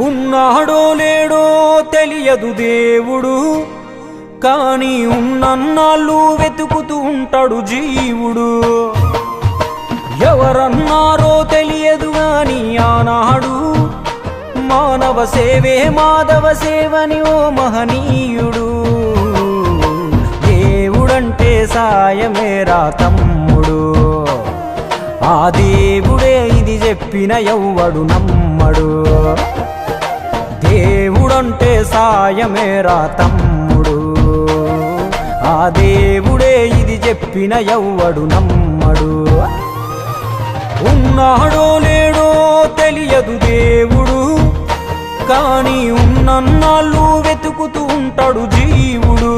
ఉన్నాడో లేడో తెలియదు దేవుడు, కానీ ఉన్నన్నాళ్ళు వెతుకుతూ ఉంటాడు జీవుడు. ఎవరన్నారో తెలియదు గాని ఆనాడు మానవ సేవే మాధవ సేవని ఓ మహనీయుడు. దేవుడంటే సాయమేరా తమ్ముడు, ఆ దేవుడే ఇది చెప్పిన ఎవ్వడు నమ్మడు. దేవుడంటే సాయమేరా తమ్ముడు, ఆ దేవుడే ఇది చెప్పిన ఎవ్వడు నమ్మడు. ఉన్నాడో లేడో తెలియదు దేవుడు, కానీ ఉన్నన్నాళ్ళు వెతుకుతూ ఉంటాడు జీవుడు.